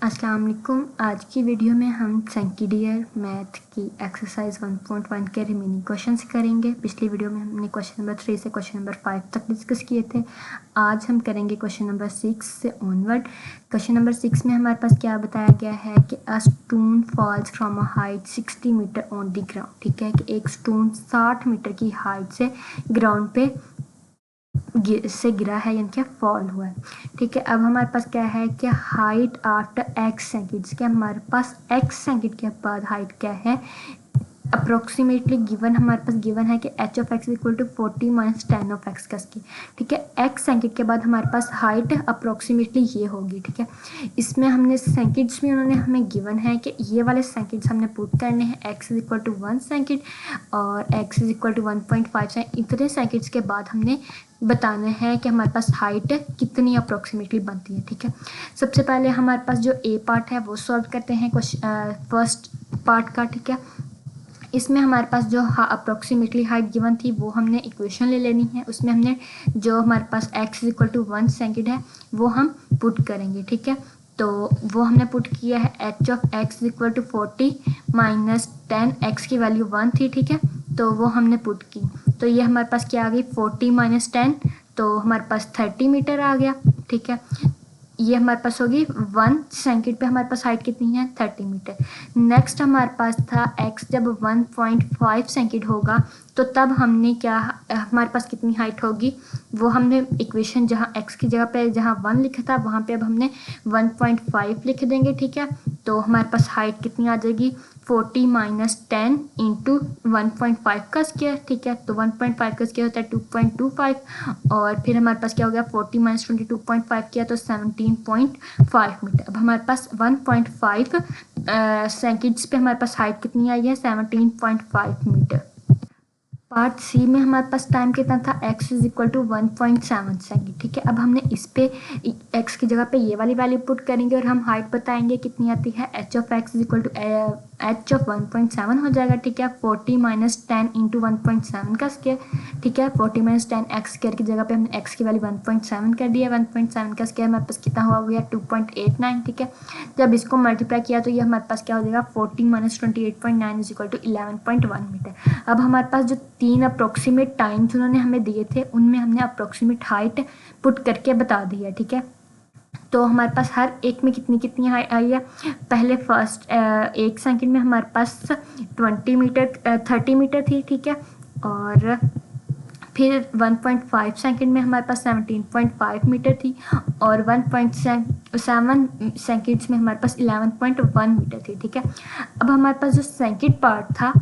अस्सलाम वालेकुम। आज की वीडियो में हम सेकेंडियर मैथ की एक्सरसाइज 1.1 के रिमेनिंग क्वेश्चन करेंगे। पिछली वीडियो में हमने क्वेश्चन नंबर 3 से क्वेश्चन नंबर 5 तक डिस्कस किए थे। आज हम करेंगे क्वेश्चन नंबर 6 से ऑनवर्ड। क्वेश्चन नंबर 6 में हमारे पास क्या बताया गया है कि a stone falls from a height 60 metre on the ground. ठीक है कि एक स्टोन 60 मीटर की हाइट से ग्राउंड पे गिरा है, यानी कि फॉल हुआ है। ठीक है, अब हमारे पास क्या है कि हाइट आफ्टर एक्स सेकेंड्स, क्या हमारे पास एक्स सेकेंड के बाद हाइट क्या है अप्रोक्सीमेटली गिवन। हमारे पास गिवन है कि H of X equal to 40 minus 10 of X का स्क्वायर। ठीक है, एक्स सेकेंड के बाद हमारे पास हाइट अप्रोक्सीमेटली ये होगी। ठीक है, इसमें हमने सेकेंड्स में उन्होंने हमें गिवन है कि ये वाले सेकेंड्स हमने पुट करने हैं। X is equal to 1 second और x is equal to 1.5 second. इतने सेकेंड्स के बाद हमने बताना है कि हमारे पास हाइट कितनी अप्रोक्सीमेटली बनती है। ठीक है, सबसे पहले हमारे पास जो ए पार्ट है वो सॉल्व करते हैं फर्स्ट पार्ट का। ठीक है, इसमें हमारे पास जो अप्रोक्सीमेटली हाइट गिवन थी वो हमने इक्वेशन ले लेनी है। उसमें हमने जो हमारे पास x इक्वल टू 1 सेकेंड है वो हम पुट करेंगे। ठीक है, तो वो हमने पुट किया है H of X equal to 40 minus 10, X की वैल्यू 1 थी। ठीक है, तो वो हमने पुट की, तो ये हमारे पास क्या आ गई 40 माइनस 10, तो हमारे पास 30 मीटर आ गया। ठीक है, ये हमारे पास होगी 1 सेकेंड पे हमारे पास हाइट कितनी है 30 मीटर। नेक्स्ट हमारे पास था x जब 1.5 सेकेंड होगा तो तब हमने क्या हमारे पास कितनी हाइट होगी वो हमने इक्वेशन जहाँ x की जगह पे जहाँ 1 लिखा था वहाँ पे अब हमने 1.5 लिख देंगे। ठीक है, तो हमारे पास हाइट कितनी आ जाएगी 40 माइनस 10 इंटू 1.5 का स्क्वायर। ठीक है, तो 1.5 का स्क्वायर होता है 2.25 और फिर हमारे पास क्या हो गया 40 माइनस 22.5 किया तो 17.5 मीटर। अब हमारे पास 1.5 सेकेंड्स पे हमारे पास हाइट कितनी आई है 17.5 मीटर। पार्ट सी में हमारे पास टाइम कितना था x is equal to 1.7 second. ठीक है, अब हमने इस पे x की जगह पे ये वाली वैल्यू पुट करेंगे और हम हाइट बताएंगे कितनी आती है h of x is equal to H of 1.7 हो जाएगा। ठीक है, 40 माइनस 10 इंटू 1.7 का स्क्वायर। ठीक है, 40 माइनस 10 एक्स स्क्वायर की जगह पे हमने x की वैल्यू 1.7 कर दिया। 1.7 का स्क्वायर हमारे पास कितना हुआ गया 2.89। ठीक है, जब इसको मल्टीप्लाई किया तो ये हमारे पास क्या हो जाएगा 40 minus 28.9 is equal to 11.1 metre. अब हमारे पास जो 3 अप्रोक्सीमेट टाइम्स उन्होंने हमें दिए थे उनमें हमने अप्रोक्सीमेट हाइट पुट करके बता दी है। ठीक है, तो हमारे पास हर एक में कितनी कितनी आई है। पहले फर्स्ट एक सेकंड में हमारे पास 20 मीटर 30 मीटर थी। ठीक है, और फिर 1.5 सेकंड में हमारे पास 17.5 मीटर थी और 1.7 सेकंड्स में हमारे पास 11.1 मीटर थी। ठीक है, अब हमारे पास जो सेकंड पार्ट था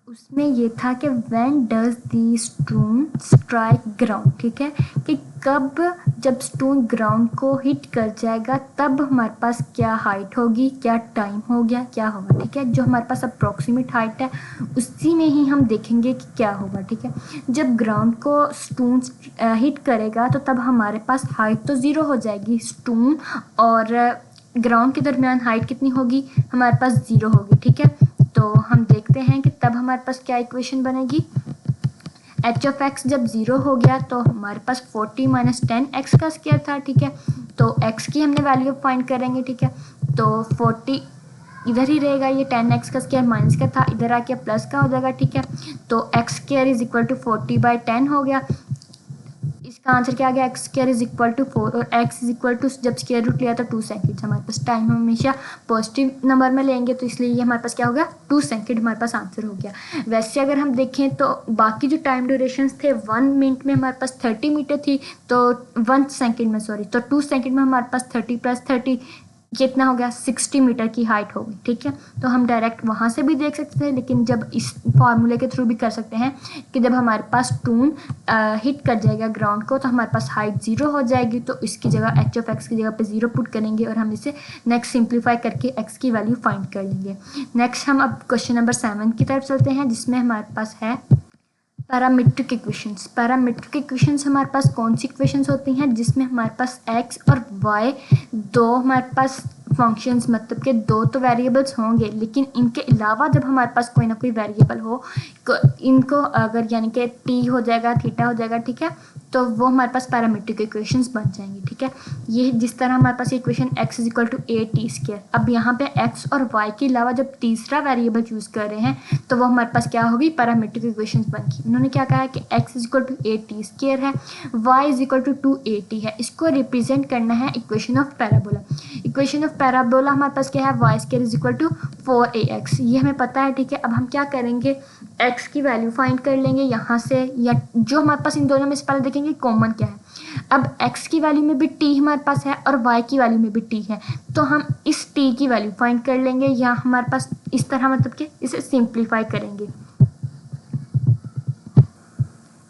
उसमें ये था कि when does the stone strike ground. ठीक है, कि कब जब स्टोन ग्राउंड को हिट कर जाएगा तब हमारे पास क्या हाइट होगी, क्या टाइम हो गया, क्या होगा। ठीक है, जो हमारे पास अप्रोक्सीमेट हाइट है उसी में ही हम देखेंगे कि क्या होगा। ठीक है, जब ग्राउंड को स्टोन हिट करेगा तो तब हमारे पास हाइट तो ज़ीरो हो जाएगी, स्टोन और ग्राउंड के दरमियान हाइट कितनी होगी हमारे पास 0 होगी। ठीक है, तो हम देखते हैं कि तब हमारे पास क्या इक्वेशन बनेगी। एच ऑफ एक्स जब 0 हो गया तो हमारे पास 40 माइनस 10 एक्स का स्क्वायर था। ठीक है, तो एक्स की हमने वैल्यू फाइंड करेंगे। ठीक है, तो 40 इधर ही रहेगा, ये 10 एक्स का स्क्वायर माइनस का था इधर आके प्लस का हो जाएगा। ठीक है, तो x square is equal to 40/10 हो गया। इसका आंसर क्या आ गया x square is equal to 4 और एक्स इज इक्वल टू जब स्क्वायर रूट लिया तो 2 सेकेंड। हमारे पास टाइम हम हमेशा पॉजिटिव नंबर में लेंगे तो इसलिए ये हमारे पास क्या हो गया 2 सेकेंड हमारे पास आंसर हो गया। वैसे अगर हम देखें तो बाकी जो टाइम ड्यूरेशन थे 1 मिनट में हमारे पास 30 मीटर थी, तो 1 सेकेंड में सॉरी तो 2 सेकेंड में हमारे पास 30 प्लस 30 कितना हो गया 60 मीटर की हाइट होगी। ठीक है, तो हम डायरेक्ट वहाँ से भी देख सकते हैं, लेकिन जब इस फार्मूले के थ्रू भी कर सकते हैं कि जब हमारे पास स्टोन हिट कर जाएगा ग्राउंड को तो हमारे पास हाइट 0 हो जाएगी, तो इसकी जगह एच ऑफ एक्स की जगह पे 0 पुट करेंगे और हम इसे नेक्स्ट सिंप्लीफाई करके एक्स की वैल्यू फाइंड कर लेंगे। नेक्स्ट हम अब क्वेश्चन नंबर 7 की तरफ चलते हैं जिसमें हमारे पास है पैरामीट्रिक इक्वेशंस। पैरामीट्रिक इक्वेशंस हमारे पास कौन सी इक्वेशंस होती हैं जिसमें हमारे पास x और y दो हमारे पास फंक्शंस, मतलब कि दो तो वेरिएबल्स होंगे, लेकिन इनके अलावा जब हमारे पास कोई ना कोई वेरिएबल हो, इनको अगर यानी कि टी हो जाएगा, थीटा हो जाएगा, ठीक है, तो वो हमारे पास पैरामीट्रिक इक्वेशंस बन जाएंगी, ठीक है। ये जिस तरह हमारे पास equation x is equal to A T square, अब यहाँ पे x और y के अलावा जब तीसरा वेरिएबल चूज कर रहे हैं तो वो हमारे पास क्या होगी, पैरामीट्रिक इक्वेशंस बनेगी। उन्होंने क्या कहा है कि x is equal to A T square है, y is equal to 2at है, इसको रिप्रेजेंट करना है equation of parabola. Equation of parabola हमारे पास क्या है, y square is equal to 4ax, ये हमें पता है, ठीक है। अब हम क्या करेंगे, x की वैल्यू फाइंड कर लेंगे यहाँ से, या जो हमारे पास इन दोनों में से पहले देखेंगे कॉमन क्या है। अब x की वैल्यू में भी t हमारे पास है और y की वैल्यू में भी t है, तो हम इस t की वैल्यू फाइंड कर लेंगे, या हमारे पास इस तरह मतलब कि इसे सिंप्लीफाई करेंगे।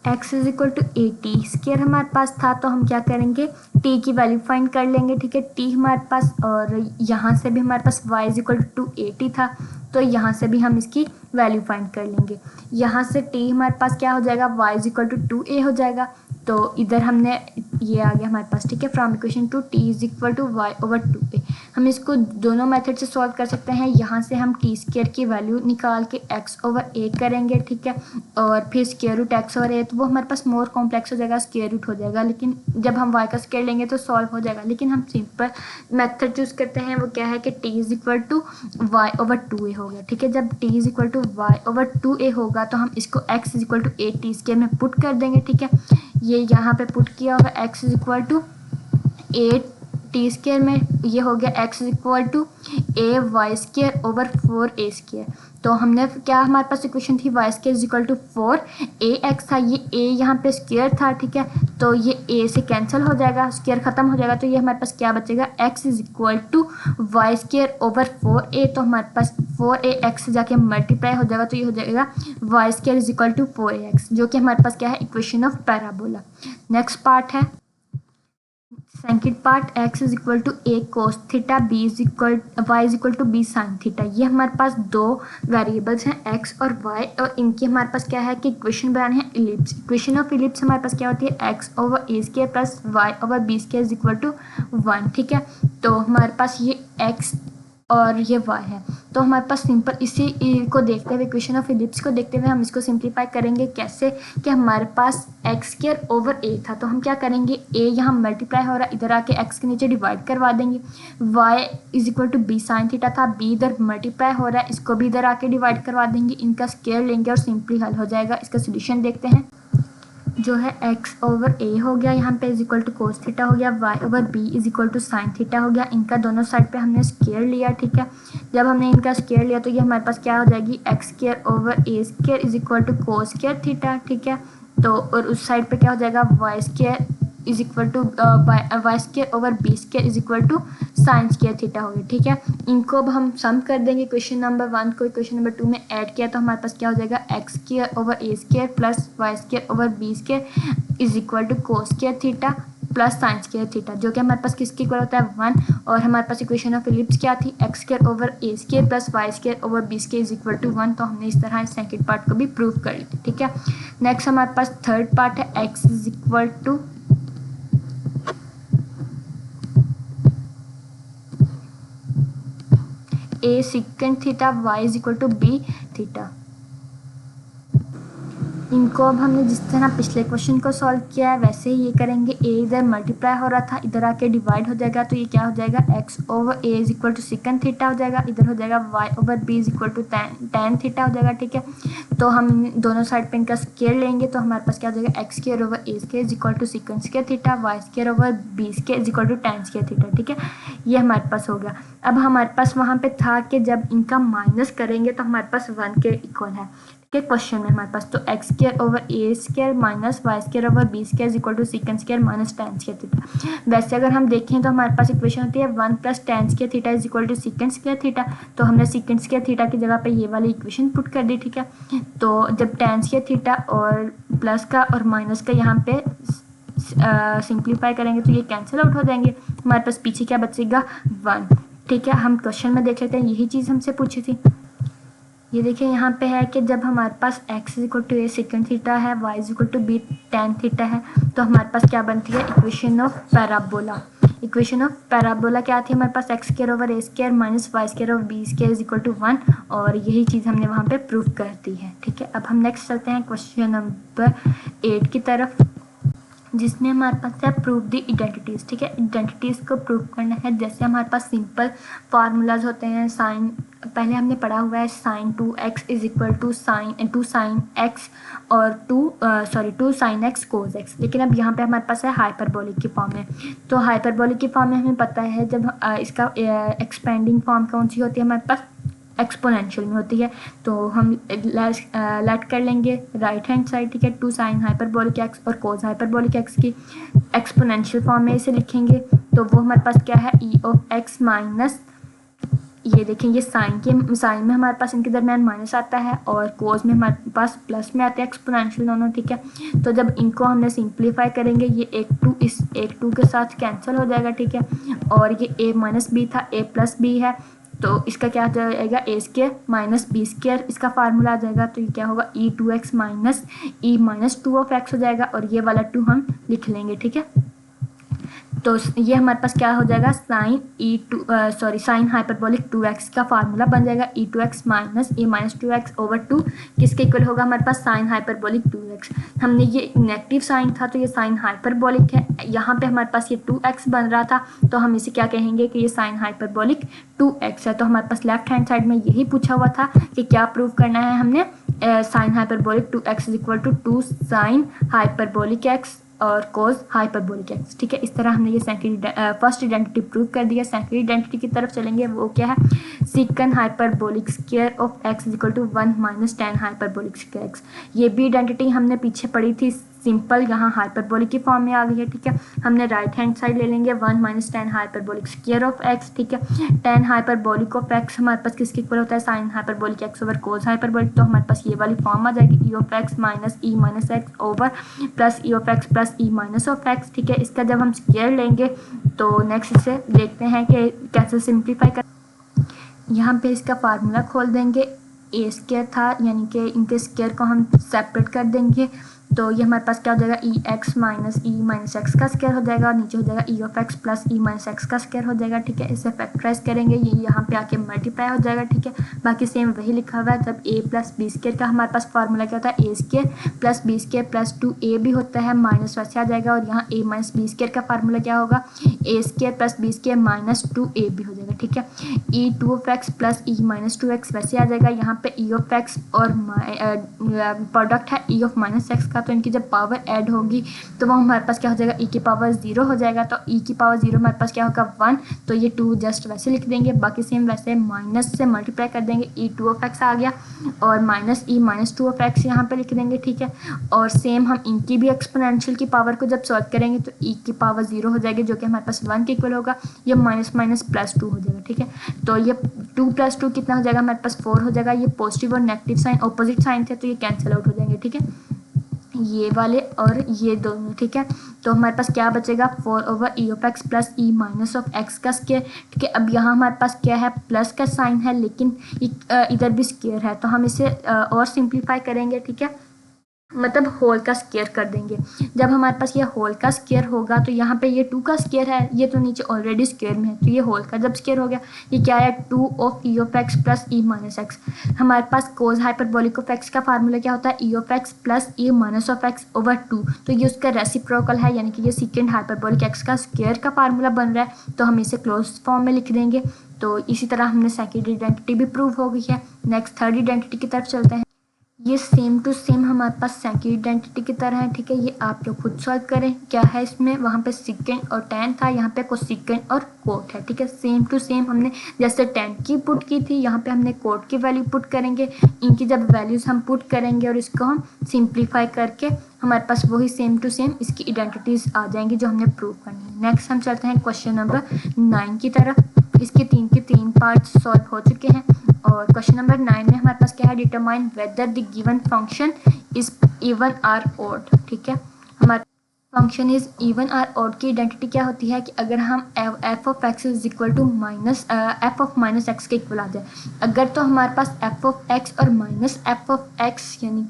x is equal to A T square हमारे पास था, तो हम क्या करेंगे, t की वैल्यू फाइंड कर लेंगे, ठीक है, t हमारे पास, और यहाँ से भी हमारे पास y is equal to 2at था, तो यहाँ से भी हम इसकी वैल्यू फाइंड कर लेंगे। यहाँ से t हमारे पास क्या हो जाएगा, y is equal to 2a हो जाएगा, तो इधर हमने ये आ गया हमारे पास, ठीक है, from equation two t is equal to y over 2a। हम इसको दोनों मेथड से सॉल्व कर सकते हैं। यहाँ से हम t स्क्वायर की वैल्यू निकाल के x ओवर a करेंगे, ठीक है, और फिर square root x over a, तो वो हमारे पास मोर कॉम्प्लेक्स हो जाएगा, स्क्वायर रूट हो जाएगा, लेकिन जब हम y का स्क्वायर लेंगे तो सॉल्व हो जाएगा। लेकिन हम सिंपल मेथड चूज करते हैं, वो क्या है कि t is equal to y over 2a हो गया, ठीक है। जब t is equal to y over 2a होगा तो हम इसको x is equal to a t square में पुट कर देंगे, ठीक है। ये यहाँ पे पुट किया होगा, x is equal to A T square में, ये हो गया x is equal to a y square over 4a square. तो हमने क्या, हमारे पास इक्वेशन थी y square is equal to 4ax था, ये a यहाँ पे स्क्वायर था, ठीक है, तो ये a से कैंसिल हो जाएगा, स्क्वायर खत्म हो जाएगा, तो ये हमारे पास क्या बचेगा, x is equal to y square over 4a, तो हमारे पास 4ax से जाके मल्टीप्लाई हो जाएगा, तो ये हो जाएगा y square is equal to 4ax, जो कि हमारे पास क्या है, equation of parabola. Next part है second part, x is equal to A cos theta, b is equal y is equal to b sine theta. ये हमारे पास दो वेरिएबल्स हैं x और y, और इनके हमारे पास क्या है कि इक्वेशन बनाने हैं इलिप्स। इक्वेशन ऑफ इलिप्स हमारे पास क्या होती है, x over a square plus y over b square is equal to 1, ठीक है। तो हमारे पास ये x और ये y है, तो हमारे पास सिंपल इसी को देखते हुए, इक्वेशन ऑफ इलिप्स को देखते हुए हम इसको सिंप्लीफाई करेंगे कैसे, कि हमारे पास x स्क्वायर ओवर a था, तो हम क्या करेंगे, a यहाँ मल्टीप्लाई हो रहा है, इधर आके x के नीचे डिवाइड करवा देंगे। y is equal to b sine theta था, b इधर मल्टीप्लाई हो रहा है, इसको भी इधर आके डिवाइड करवा देंगे, इनका स्क्वायर लेंगे और सिंपली हल हो जाएगा। इसका सोल्यूशन देखते हैं, जो है x ओवर a हो गया, यहाँ पे is equal to cos theta हो गया, y over b is equal to sine theta हो गया, इनका दोनों साइड पे हमने स्क्वायर लिया, ठीक है। जब हमने इनका स्क्वायर लिया तो ये हमारे पास क्या हो जाएगी, x square over a square is equal to cos square theta, ठीक है। तो और उस साइड पे क्या हो जाएगा, y square is equal to y square over B square is equal to sine square theta हो गया, ठीक है। इनको अब हम सम कर देंगे, क्वेश्चन नंबर 1 को क्वेश्चन नंबर 2 में ऐड किया तो हमारे पास क्या हो जाएगा, x square over A square plus y square over B square is equal to cos square theta plus sine square theta, जो कि हमारे पास किसके इक्वल होता है 1। और हमारे पास इक्वेशन ऑफ इलिप्स क्या थी, x square over A square plus y square over B square is equal to 1। तो हमने इस तरह इस सेकंड पार्ट को भी प्रूव कर लिया, ठीक है। नेक्स्ट हमारे पास थर्ड पार्ट है, x is equal to a secant theta, y is equal to b theta. इनको अब हमने जिस तरह पिछले क्वेश्चन को सॉल्व किया है वैसे ही ये करेंगे। ए इधर मल्टीप्लाई हो रहा था, इधर आके डिवाइड हो जाएगा, तो ये क्या हो जाएगा, x over a is equal to secant theta हो जाएगा, इधर हो जाएगा y over b is equal to tan theta हो जाएगा, ठीक है। तो हम दोनों साइड पे इनका स्क्वायर लेंगे तो हमारे पास क्या हो जाएगा, x square over A square is equal to secant square theta, y square over B square is equal to tan square theta, ठीक है। ये हमारे पास हो गया। अब हमारे पास वहाँ पे था कि जब इनका माइनस करेंगे तो हमारे पास 1 के इक्वल है के क्वेश्चन में हमारे पास, तो x square over A square minus Y square over B square is equal to secant square minus tan square theta. वैसे अगर हम देखें तो हमारे पास इक्वेशन होती है 1 plus tan square theta is equal to secant square theta. तो हमने सिकेंड स्क्वायर थीटा की जगह पे ये वाली इक्वेशन पुट कर दी, ठीक है। तो जब टेन स्क्वायर थीटा और प्लस का और माइनस का यहाँ पे सिंप्लीफाई करेंगे तो ये कैंसिल आउट हो जाएंगे, हमारे पास पीछे क्या बचेगा 1, ठीक है। हम क्वेश्चन में देख लेते हैं, यही चीज़ हमसे पूछी थी। ये देखिए यहाँ पे है कि जब हमारे पास x is equal to A second theta है, y is equal to B tan theta है, तो हमारे पास क्या बनती है, equation of parabola. Equation of parabola क्या थी हमारे पास, X square over A square minus Y square over B square is equal to 1, और यही चीज़ हमने वहाँ पे प्रूव कर दी है। ठीक है, अब हम नेक्स्ट चलते हैं क्वेश्चन नंबर 8 की तरफ, जिसमें हमारे पास है प्रूव द आइडेंटिटीज़। ठीक है, आइडेंटिटीज़ को प्रूव करना है। जैसे हमारे पास सिंपल फार्मूलाज होते हैं, साइन पहले हमने पढ़ा हुआ है, sine 2x is equal to sine x और 2 साइन x कोज x, लेकिन अब यहाँ पे हमारे पास है हाइपरबोलिक की फॉर्म में। तो हाइपरबोलिक की फॉर्म में हमें पता है जब इसका एक्सपेंडिंग फॉर्म कौन सी होती है हमारे पास, एक्सपोनेंशियल में होती है। तो हम लेट कर लेंगे राइट हैंड साइड। ठीक है, 2 साइन हाइपरबोलिक एक्स और कोस हाइपरबोलिक एक्स की एक्सपोनेंशियल फॉर्म में इसे लिखेंगे। तो वो हमारे पास क्या है, ई ऑफ एक्स माइनस, ये देखेंगे साइन में हमारे पास इनके दरमियान माइनस आता है और कोस में हमारे पास प्लस में आते हैं एक्सपोनेंशियल दोनों। ठीक है, तो जब इनको हमने सिंप्लीफाई करेंगे, ये एक 2 इस एक 2 के साथ कैंसिल हो जाएगा। ठीक है, और ये a माइनस बी था, a प्लस बी है, तो इसका क्या आ जाएगा, ए स्क्वायर माइनस बी स्क्वायर इसका फार्मूला आ जाएगा। तो ये क्या होगा, ई 2x minus E minus 2 of x हो जाएगा, और ये वाला 2 हम लिख लेंगे। ठीक है, तो ये हमारे पास क्या हो जाएगा, साइन हाइपरबोलिक 2x का फार्मूला बन जाएगा, ई 2x माइनस ए माइनस 2x ओवर 2 किसके इक्वल होगा हमारे पास, साइन हाइपरबोलिक 2x। हमने ये नेगेटिव साइन था तो ये साइन हाइपरबोलिक है, यहाँ पे हमारे पास ये 2x बन रहा था, तो हम इसे क्या कहेंगे कि ये साइन हाइपरबोलिक 2x है। तो हमारे पास लेफ्ट हैंड साइड में यही पूछा हुआ था कि क्या प्रूव करना है हमने, sine hyperbolic 2x is equal to 2 sine hyperbolic x और कोस हाइपरबोलिक एक्स। ठीक है, इस तरह हमने ये फर्स्ट आइडेंटिटी प्रूव कर दिया। सेकेंड आइडेंटिटी की तरफ चलेंगे, वो क्या है, sec hyperbolic square of x is equal to 1 minus tan hyperbolic square X. ये भी आइडेंटिटी हमने पीछे पढ़ी थी, सिंपल यहाँ हाइपरबोलिक की फॉर्म में आ गई है। ठीक है, हमने राइट हैंड साइड ले लेंगे 1 minus tan hyperbolic square of x. ठीक है, टेन हाइपरबोलिक ऑफ एक्स हमारे पास किसके इक्वल होता है, sine hyperbolic x over cos hyperbolic. तो हमारे पास ये वाली फॉर्म आ जाएगी, ई of x minus E minus x over plus E of x plus e minus of x. ठीक है, इसका जब हम स्क्वायर लेंगे तो नेक्स्ट इसे देखते हैं कि कैसे सिंप्लीफाई कर। यहाँ पे इसका फार्मूला खोल देंगे, ए स्क्वायर था यानी कि इनके स्क्वायर को हम सेपरेट कर देंगे, तो ये हमारे पास क्या हो जाएगा, ई x minus E minus x का स्क्वायर हो जाएगा, और नीचे हो जाएगा ई of x plus e minus x का स्क्वायर हो जाएगा। ठीक है, इसे फैक्टराइज करेंगे, ये यहाँ पे आके मल्टीप्लाई हो जाएगा। ठीक है, बाकी सेम वही लिखा हुआ है। जब ए प्लस बी स्क्वायर का हमारे पास फार्मूला क्या होता है, A square plus B square plus 2a भी होता है, माइनस वैसे आ जाएगा, और यहाँ a माइनस बी स्क्वायर का फार्मूला क्या होगा, a square plus B square minus 2a भी हो जाएगा। ठीक है, e 2 of x plus e minus 2x वैसे आ जाएगा। यहाँ पे ई ऑफ एक्स और प्रोडक्ट है ई ऑफ माइनस एक्स का, तो इनकी जब पावर ऐड होगी तो वो हमारे पास क्या हो जाएगा, ई की पावर 0 हो जाएगा। तो ई की पावर 0 हमारे पास क्या होगा 1, तो ये 2 जस्ट वैसे लिख देंगे, बाकी सेम वैसे माइनस से मल्टीप्लाई कर देंगे, ई 2 ऑफ एक्स आ गया, और minus E minus 2 of x यहाँ पे लिख देंगे। ठीक है, और सेम हम इनकी भी एक्सपोनेंशियल की पावर को जब सॉल्व करेंगे तो ई की पावर 0 हो जाएगी, जो कि हमारे पास 1 के इक्वल होगा, ये माइनस माइनस प्लस 2 हो जाएगा। ठीक है, तो ये 2 प्लस 2 कितना हो जाएगा हमारे पास 4 हो जाएगा। ये पॉजिटिव और नेगेटिव साइन ऑपोजिट साइन थे तो ये कैंसिल आउट हो जाएंगे। ठीक है, ये वाले और ये दोनों। ठीक है, तो हमारे पास क्या बचेगा, 4 over E of x plus e minus of X का स्क्वायर। ठीक है, अब यहाँ हमारे पास क्या है, प्लस का साइन है, लेकिन इधर भी स्क्वायर है, तो हम इसे और सिंप्लीफाई करेंगे। ठीक है, मतलब होल का स्क्वायर कर देंगे। जब हमारे पास ये होल का स्क्वायर होगा तो यहाँ पे ये 2 का स्क्वायर है, ये तो नीचे ऑलरेडी स्क्वायर में है, तो ये होल का जब स्क्वायर हो गया, ये क्या है, 2 of E of x plus e minus x. हमारे पास कोस हाइपरबोलिक ऑफ एक्स का फार्मूला क्या होता है, e of x plus e minus of x over 2, तो ये उसका रेसिप्रोकल है, यानी कि ये सेकंड हाइपरबोलिक एक्स का स्क्वायर का फार्मूला बन रहा है, तो हम इसे क्लोज फॉर्म में लिख देंगे। तो इसी तरह हमने सेकेंड आइडेंटिटी भी प्रूव हो गई है। नेक्स्ट थर्ड आइडेंटिटी की तरफ चलते हैं। ये सेम टू सेम हमारे पास सेकंड आइडेंटिटी की तरह है। ठीक है, ये आप लोग खुद सॉल्व करें, क्या है इसमें, वहाँ पे सेकंड और tan था, यहाँ पे कोसेकंड और कोट है। ठीक है, सेम टू सेम हमने जैसे tan की पुट की थी, यहाँ पे हमने कोट की वैल्यू पुट करेंगे। इनकी जब वैल्यूज़ हम पुट करेंगे और इसको हम सिंप्लीफाई करके हमारे पास वही सेम टू सेम इसकी आइडेंटिटीज़ आ जाएंगी जो हमने प्रूव करनी है। नेक्स्ट हम चलते हैं क्वेश्चन नंबर 9 की तरफ। इसके 3 के 3 पार्ट सॉल्व हो चुके हैं, और क्वेश्चन नंबर 9 में हमारे पास क्या है, determine whether the given function is even or odd. ठीक है, हमारे function is even or odd की आइडेंटिटी क्या होती है कि अगर हम f of x is equal to minus f of minus x के इक्वल आ जाए, अगर तो हमारे पास एफ ऑफ एक्स और माइनस एफ ऑफ एक्स यानी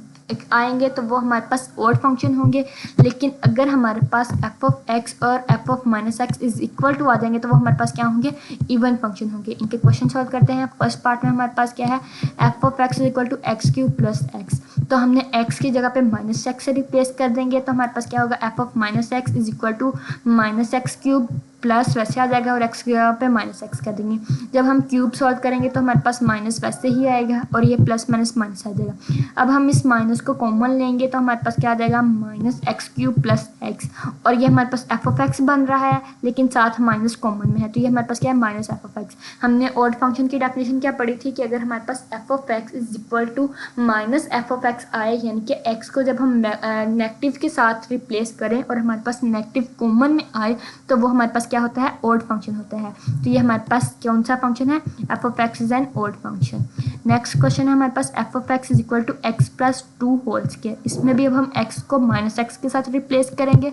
आएंगे तो वो हमारे पास ऑड फंक्शन होंगे, लेकिन अगर हमारे पास एफ ऑफ एक्स और f of minus x is equal to आ जाएंगे तो वो हमारे पास क्या होंगे, इवन फंक्शन होंगे। इनके क्वेश्चन सॉल्व करते हैं। फर्स्ट पार्ट में हमारे पास क्या है, f of x is equal to x cube plus x, तो हमने एक्स की जगह पे माइनस एक्स से रिप्लेस कर देंगे, तो हमारे पास क्या होगा, f of minus x is equal to minus x cube plus वैसे आ जाएगा और एक्स की जगह पे माइनस एक्स कर देंगे। जब हम क्यूब सॉल्व करेंगे तो हमारे पास माइनस वैसे ही आएगा और ये प्लस माइनस माइनस आ जाएगा। अब हम इस माइनस को कॉमन लेंगे तो हमारे पास क्या आ जाएगा, minus x cube plus x, और ये हमारे पास एफ ऑफ एक्स बन रहा है लेकिन साथ माइनस कॉमन में है, तो ये हमारे पास क्या है, माइनस एफ ऑफ एक्स। हमने ऑड फंक्शन की डेफिनेशन क्या पढ़ी थी कि अगर हमारे पास f of x is equal to minus f of x आए, यानी कि एक्स को जब हम नेगेटिव के साथ रिप्लेस करें और हमारे पास नेगेटिव कॉमन में आए तो वो हमारे पास क्या होता है, ऑड फंक्शन होता है। तो ये हमारे पास कौन सा फंक्शन है, f of x is an odd function. Next question है हमारे पास f of x is equal to x plus 2 whole square. इसमें भी अब हम एक्स को माइनस एक्स के साथ रिप्लेस करेंगे।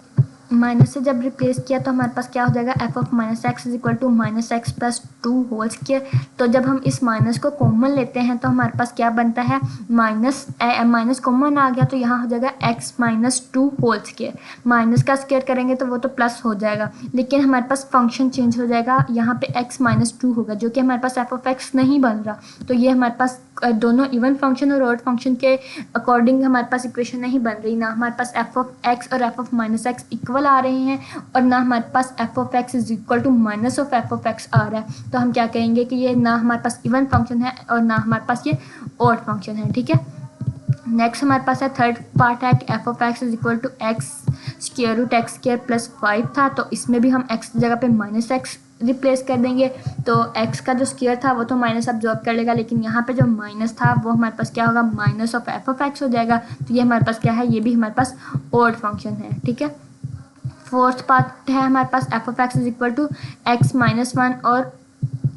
माइनस से जब रिप्लेस किया तो हमारे पास क्या हो जाएगा, f of minus x is equal to minus x plus 2 whole square. तो जब हम इस माइनस को कॉमन लेते हैं तो हमारे पास क्या बनता है, माइनस कॉमन आ गया तो यहाँ हो जाएगा x minus 2 whole square. Minus का स्क्वायर करेंगे तो वो तो प्लस हो जाएगा, लेकिन हमारे पास फंक्शन चेंज हो जाएगा, यहाँ पे एक्स माइनस 2 होगा जो कि हमारे पास एफ ऑफ एक्स नहीं बन रहा। तो ये हमारे पास दोनों इवन फंक्शन और ऑड फंक्शन के अकॉर्डिंग हमारे पास इक्वेशन नहीं बन रही, ना हमारे पास एफ ऑफ एक्स और f of minus x equal आ रहे हैं और ना हमारे पास f of x is equal to minus of f of x आ रहा है। तो हम क्या कहेंगे कि ये ना हमारे पास इवन फंक्शन है और ना हमारे पास ये ऑड फंक्शन है, ठीक है। नेक्स्ट हमारे पास है थर्ड पार्ट है कि f of x is equal to x square root x square plus 5 था, तो इसमें भी हम एक्स की जगह पे माइनस एक्स रिप्लेस कर देंगे, तो x का जो स्क्वायर था वो तो माइनस अब्जॉर्ब कर लेगा, लेकिन यहाँ पे जो माइनस था वो हमारे पास क्या होगा, minus of f of x हो जाएगा। तो ये हमारे पास क्या है, ये भी हमारे पास ऑड फंक्शन है, ठीक है। फोर्थ पार्ट है हमारे पास f of x is equal to x minus 1 और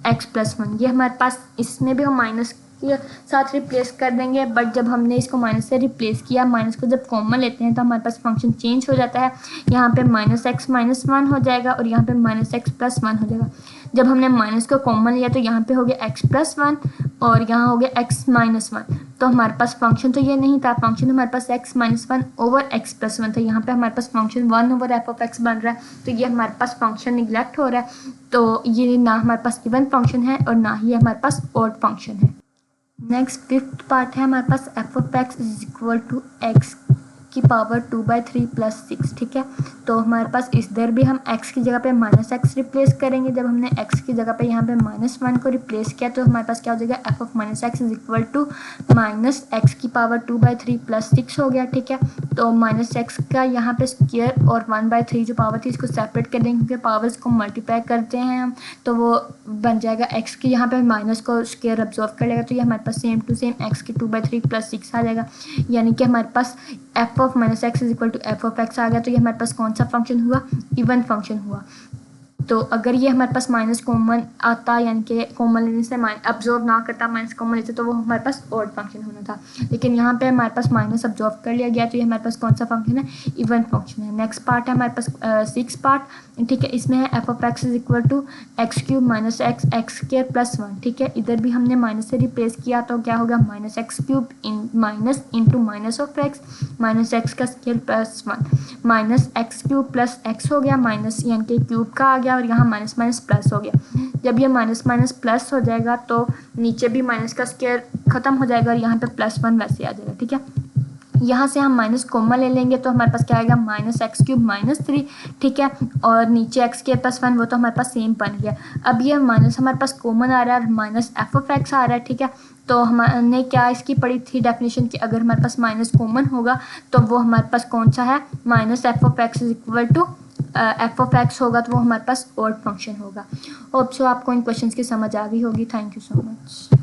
एक्स प्लस 1। ये हमारे पास, इसमें भी हम माइनस के साथ रिप्लेस कर देंगे, बट जब हमने इसको माइनस से रिप्लेस किया, माइनस को जब कॉमन लेते हैं तो हमारे पास फंक्शन चेंज हो जाता है। यहाँ पे माइनस एक्स माइनस 1 हो जाएगा और यहाँ पे माइनस एक्स प्लस 1 हो जाएगा। जब हमने माइनस को कॉमन लिया तो यहाँ पे हो गया एक्स प्लस 1 और यहाँ हो गया एक्स माइनस 1। तो हमारे पास फंक्शन तो ये नहीं था, फंक्शन हमारे पास x minus 1 over x plus 1 था। यहाँ पे हमारे पास function 1 over f of x बन रहा है, तो ये हमारे पास फंक्शन निगलेक्ट हो रहा है। तो ये ना हमारे पास इवन फंक्शन है और ना ही हमारे पास ऑड फंक्शन है। नेक्स्ट फिफ्थ पार्ट है हमारे पास f of x is equal to x की पावर 2/3 प्लस 6, ठीक है। तो हमारे पास इधर भी हम x की जगह पे माइनस एक्स रिप्लेस करेंगे। जब हमने x की जगह पे यहाँ पे -1 को रिप्लेस किया तो हमारे पास क्या हो जाएगा, f of minus x is equal to minus x की पावर 2/3 प्लस 6 हो गया, ठीक है। तो माइनस एक्स का यहाँ पे स्क्वायर और 1/3 जो पावर थी इसको सेपरेट कर देंगे, क्योंकि पावर्स को मल्टीप्लाई करते हैं हम, तो वो बन जाएगा x की यहाँ पे माइनस को स्क्वायर अब्जॉर्व कर लेगा, तो ये हमारे पास सेम टू सेम x की 2/3 प्लस 6 आ जाएगा। यानी कि हमारे पास f of minus x is equal to f of x आ गया। तो ये हमारे पास कौन सा फंक्शन हुआ, इवन फंक्शन हुआ। तो अगर ये हमारे पास माइनस कॉमन आता, यानी कि कॉमन लेने से अब्जॉर्व ना करता, माइनस कॉमन लेते, तो वो हमारे पास ऑड फंक्शन होना था। लेकिन यहाँ पे हमारे पास माइनस अब्जॉर्व कर लिया गया, तो ये हमारे पास कौन सा फंक्शन है, इवन फंक्शन है। नेक्स्ट पार्ट है हमारे पास 6 पार्ट, ठीक है। इसमें है f of x is equal to x cube minus x x square plus 1, ठीक है। इधर भी हमने माइनस से रिप्लेस किया तो क्या होगा, माइनस एक्स क्यूब इन minus into minus of x, minus x का square plus 1, minus x cube plus x हो गया, माइनस यानी कि क्यूब का आ गया और यहाँ माइनस माइनस प्लस हो गया। जब ये माइनस माइनस प्लस हो जाएगा तो नीचे भी माइनस का स्क्वायर खत्म हो जाएगा और यहाँ पे +1 वैसे आ जाएगा, ठीक है। यहाँ से हम माइनस कॉमन ले लेंगे तो हमारे पास क्या आएगा, माइनस एक्स क्यूब माइनस 3, ठीक है। और नीचे एक्स के प्लस 1 वो तो हमारे पास सेम बन गया। अब ये माइनस हमारे पास कॉमन आ रहा है और माइनस एफ ऑफ एक्स आ रहा है, ठीक है। तो हमने क्या इसकी पढ़ी थी डेफिनेशन की, अगर हमारे पास माइनस कॉमन होगा तो वो हमारे पास कौन सा है, minus f of x is equal to f of x होगा, तो वो हमारे पास ऑड फंक्शन होगा। होप सो आपको इन क्वेश्चंस की समझ आ गई होगी। Thank you so much.